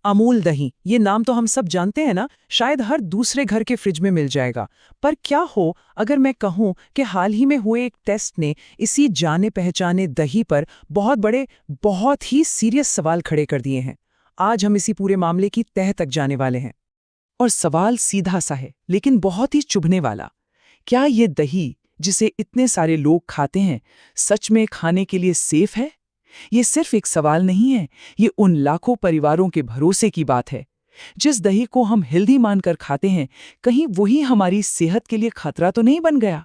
अमूल दही, ये नाम तो हम सब जानते हैं ना, शायद हर दूसरे घर के फ्रिज में मिल जाएगा। पर क्या हो अगर मैं कहूं कि हाल ही में हुए एक टेस्ट ने इसी जाने पहचाने दही पर बहुत ही सीरियस सवाल खड़े कर दिए हैं। आज हम इसी पूरे मामले की तह तक जाने वाले हैं। और सवाल सीधा सा है, लेकिन बहुत ही चुभने वाला। क्या ये दही, जिसे इतने सारे लोग खाते हैं, सच में खाने के लिए सेफ है? ये सिर्फ एक सवाल नहीं है, ये उन लाखों परिवारों के भरोसे की बात है। जिस दही को हम हेल्दी मानकर खाते हैं, कहीं वही हमारी सेहत के लिए खतरा तो नहीं बन गया?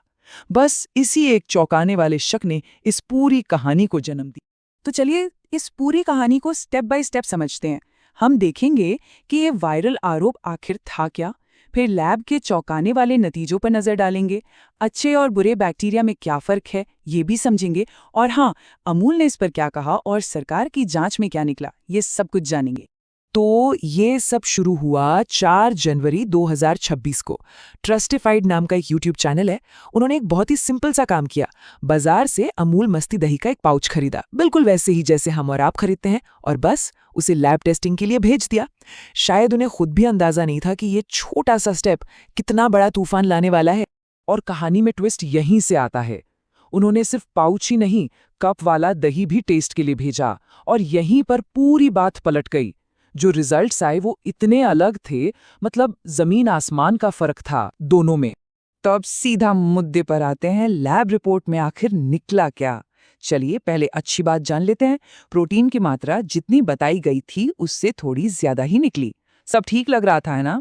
बस इसी एक चौंकाने वाले शक ने इस पूरी कहानी को जन्म दी। तो चलिए इस पूरी कहानी को स्टेप बाय स्टेप समझते हैं। हम देखेंगे कि ये वायरल आरोप आखिर था क्या, फिर लैब के चौंकाने वाले नतीजों पर नजर डालेंगे, अच्छे और बुरे बैक्टीरिया में क्या फर्क है ये भी समझेंगे, और हाँ, अमूल ने इस पर क्या कहा और सरकार की जांच में क्या निकला, ये सब कुछ जानेंगे। तो ये सब शुरू हुआ 4 जनवरी 2026 को। ट्रस्टिफाइड नाम का एक यूट्यूब चैनल है, उन्होंने एक बहुत ही सिंपल सा काम किया। बाजार से अमूल मस्ती दही का एक पाउच खरीदा, बिल्कुल वैसे ही जैसे हम और आप खरीदते हैं, और बस उसे लैब टेस्टिंग के लिए भेज दिया। शायद उन्हें खुद भी अंदाजा नहीं था कि ये छोटा सा स्टेप कितना बड़ा तूफान लाने वाला है। और कहानी में ट्विस्ट यहीं से आता है। उन्होंने सिर्फ पाउच ही नहीं, कप वाला दही भी टेस्ट के लिए भेजा, और यहीं पर पूरी बात पलट गई। जो रिजल्ट्स आए वो इतने अलग थे, मतलब जमीन आसमान का फर्क था दोनों में। तो अब सीधा मुद्दे पर आते हैं, लैब रिपोर्ट में आखिर निकला क्या। चलिए पहले अच्छी बात जान लेते हैं। प्रोटीन की मात्रा जितनी बताई गई थी उससे थोड़ी ज्यादा ही निकली। सब ठीक लग रहा था, है ना?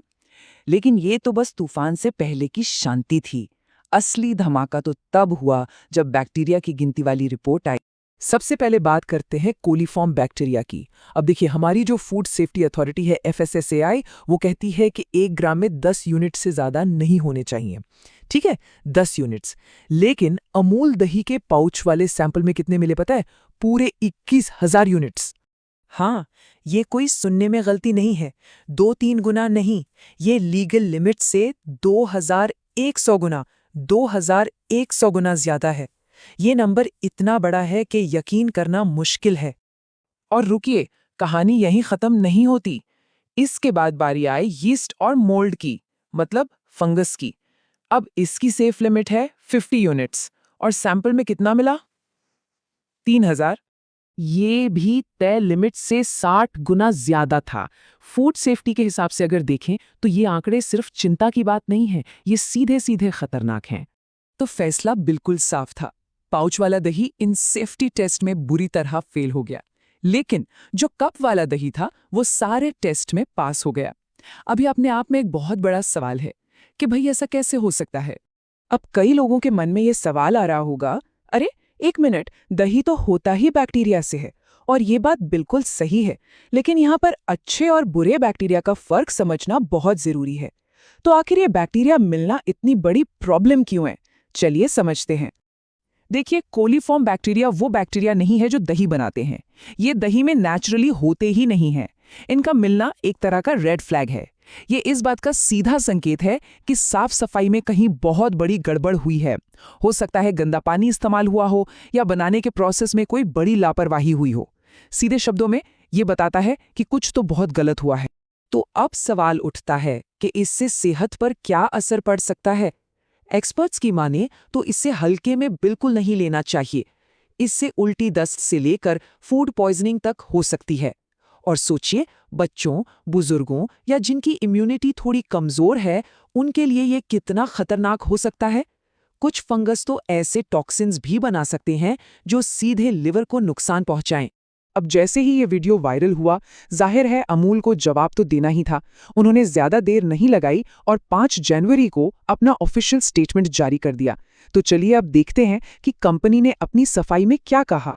लेकिन ये तो बस तूफान से पहले की शांति थी। असली धमाका तो तब हुआ जब बैक्टीरिया की गिनती वाली रिपोर्ट आई। सबसे पहले बात करते हैं कोलीफॉर्म बैक्टीरिया की। अब देखिए, हमारी जो फूड सेफ्टी अथॉरिटी है FSSAI, वो कहती है कि 1 ग्राम में 10 यूनिट से ज़्यादा नहीं होने चाहिए। ठीक है, 10 यूनिट्स। लेकिन अमूल दही के पाउच वाले सैंपल में कितने मिले पता है? पूरे 21,000 यूनिट्स। हाँ, ये कोई सुनने में गलती नहीं है। 2-3 गुना नहीं, ये लीगल लिमिट से 2100 गुना, 2100 गुना ज्यादा है। ये नंबर इतना बड़ा है कि यकीन करना मुश्किल है। और रुकिए, कहानी यहीं खत्म नहीं होती। इसके बाद बारी आई यीस्ट और मोल्ड की, मतलब फंगस की। अब इसकी सेफ लिमिट है 50 यूनिट्स, और सैंपल में कितना मिला? 3000। ये भी तय लिमिट से 60 गुना ज्यादा था। फूड सेफ्टी के हिसाब से अगर देखें तो ये आंकड़े सिर्फ चिंता की बात नहीं है, ये सीधे सीधे खतरनाक हैं। तो फैसला बिल्कुल साफ था। पाउच वाला दही इन सेफ्टी टेस्ट में बुरी तरह फेल हो गया, लेकिन जो कप वाला दही था वो सारे टेस्ट में पास हो गया। अभी अपने आप में एक बहुत बड़ा सवाल है कि भाई ऐसा कैसे हो सकता है। अब कई लोगों के मन में ये सवाल आ रहा होगा, अरे एक मिनट, दही तो होता ही बैक्टीरिया से है, और ये बात बिल्कुल सही है, लेकिन यहाँ पर अच्छे और बुरे बैक्टीरिया का फर्क समझना बहुत जरूरी है। तो आखिर ये बैक्टीरिया मिलना इतनी बड़ी प्रॉब्लम क्यों है? चलिए समझते हैं। देखिए, कोलीफॉर्म बैक्टीरिया वो बैक्टीरिया नहीं है जो दही बनाते हैं। ये दही में नेचुरली होते ही नहीं हैं। इनका मिलना एक तरह का रेड फ्लैग है। ये इस बात का सीधा संकेत है कि साफ सफाई में कहीं बहुत बड़ी गड़बड़ हुई है। हो सकता है गंदा पानी इस्तेमाल हुआ हो, या बनाने के प्रोसेस में कोई बड़ी लापरवाही हुई हो। सीधे शब्दों में ये बताता है कि कुछ तो बहुत गलत हुआ है। तो अब सवाल उठता है कि इससे सेहत पर क्या असर पड़ सकता है। एक्सपर्ट्स की माने तो इसे हल्के में बिल्कुल नहीं लेना चाहिए। इससे उल्टी दस्त से लेकर फूड पॉइजनिंग तक हो सकती है। और सोचिए, बच्चों, बुजुर्गों या जिनकी इम्यूनिटी थोड़ी कमजोर है, उनके लिए ये कितना खतरनाक हो सकता है। कुछ फंगस तो ऐसे टॉक्सिन्स भी बना सकते हैं जो सीधे लिवर को नुकसान पहुंचाएं। अब जैसे ही ये वीडियो वायरल हुआ, जाहिर है अमूल को जवाब तो देना ही था। उन्होंने ज्यादा देर नहीं लगाई और 5 जनवरी को अपना ऑफिशियल स्टेटमेंट जारी कर दिया। तो चलिए अब देखते हैं कि कंपनी ने अपनी सफाई में क्या कहा।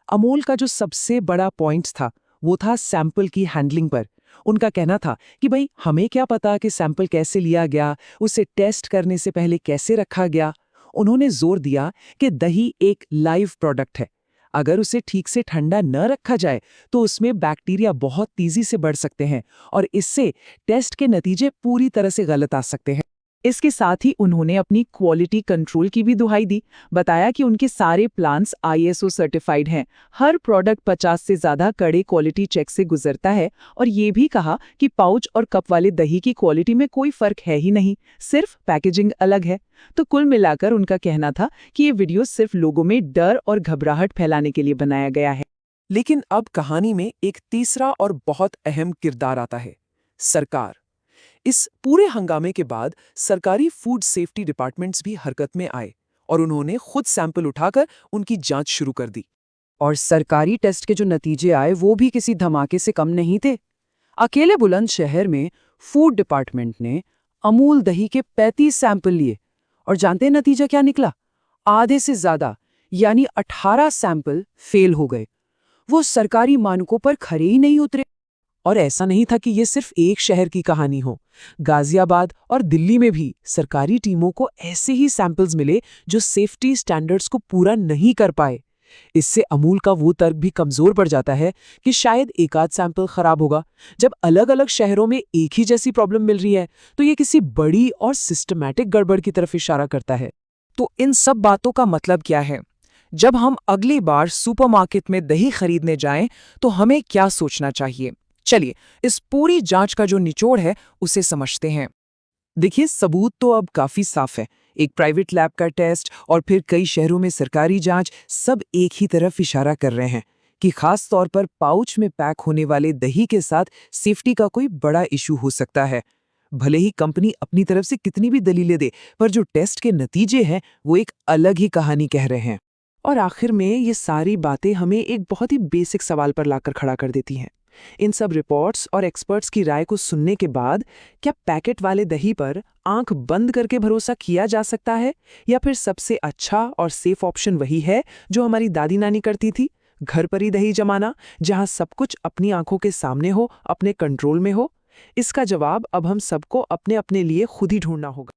अमूल का जो सबसे बड़ा पॉइंट था वो था सैंपल की हैंडलिंग पर। उनका कहना था कि भाई, हमें क्या पता कि सैंपल कैसे लिया गया, उसे टेस्ट करने से पहले कैसे रखा गया। उन्होंने जोर दिया कि दही एक लाइव प्रोडक्ट है। अगर उसे ठीक से ठंडा न रखा जाए तो उसमें बैक्टीरिया बहुत तेजी से बढ़ सकते हैं, और इससे टेस्ट के नतीजे पूरी तरह से गलत आ सकते हैं। इसके साथ ही उन्होंने अपनी क्वालिटी कंट्रोल की भी दुहाई दी। बताया कि उनके सारे प्लान्स ISO सर्टिफाइड हैं, हर प्रोडक्ट 50 से ज़्यादा कड़े क्वालिटी चेक से गुजरता है, और ये भी कहा कि पाउच और कप वाले दही की क्वालिटी में कोई फर्क है ही नहीं, सिर्फ पैकेजिंग अलग है। तो कुल मिलाकर उनका कहना था कि ये वीडियो सिर्फ लोगों में डर और घबराहट फैलाने के लिए बनाया गया है। लेकिन अब कहानी में एक तीसरा और बहुत अहम किरदार आता है, सरकार। इस पूरे हंगामे के बाद सरकारी फूड सेफ्टी डिपार्टमेंट्स भी हरकत में आए और उन्होंने खुद सैंपल उठाकर उनकी जांच शुरू कर दी। और सरकारी टेस्ट के जो नतीजे आए वो भी किसी धमाके से कम नहीं थे। अकेले बुलंदशहर में फूड डिपार्टमेंट ने अमूल दही के 35 सैंपल लिए, और जानते हैं नतीजा क्या निकला? आधे से ज्यादा यानी 18 सैंपल फेल हो गए। वो सरकारी मानकों पर खरे ही नहीं उतरे। और ऐसा नहीं था कि ये सिर्फ एक शहर की कहानी हो। गाजियाबाद और दिल्ली में भी सरकारी टीमों को ऐसे ही सैंपल्स मिले जो सेफ्टी स्टैंडर्ड्स को पूरा नहीं कर पाए। इससे अमूल का वो तर्क भी कमजोर पड़ जाता है कि शायद एक आध सैंपल खराब होगा। जब अलग अलग शहरों में एक ही जैसी प्रॉब्लम मिल रही है तो ये किसी बड़ी और सिस्टमैटिक गड़बड़ की तरफ इशारा करता है। तो इन सब बातों का मतलब क्या है? जब हम अगली बार सुपरमार्केट में दही खरीदने जाएं तो हमें क्या सोचना चाहिए? चलिए इस पूरी जांच का जो निचोड़ है उसे समझते हैं। देखिए, सबूत तो अब काफी साफ है। एक प्राइवेट लैब का टेस्ट और फिर कई शहरों में सरकारी जांच, सब एक ही तरफ इशारा कर रहे हैं कि खास तौर पर पाउच में पैक होने वाले दही के साथ सेफ्टी का कोई बड़ा इशू हो सकता है। भले ही कंपनी अपनी तरफ से कितनी भी दलीलें दे, पर जो टेस्ट के नतीजे हैं वो एक अलग ही कहानी कह रहे हैं। और आखिर में ये सारी बातें हमें एक बहुत ही बेसिक सवाल पर लाकर खड़ा कर देती हैं। इन सब रिपोर्ट्स और एक्सपर्ट्स की राय को सुनने के बाद क्या पैकेट वाले दही पर आंख बंद करके भरोसा किया जा सकता है, या फिर सबसे अच्छा और सेफ ऑप्शन वही है जो हमारी दादी नानी करती थी, घर पर ही दही जमाना, जहां सब कुछ अपनी आंखों के सामने हो, अपने कंट्रोल में हो? इसका जवाब अब हम सबको अपने अपने लिए खुद ही ढूंढना होगा।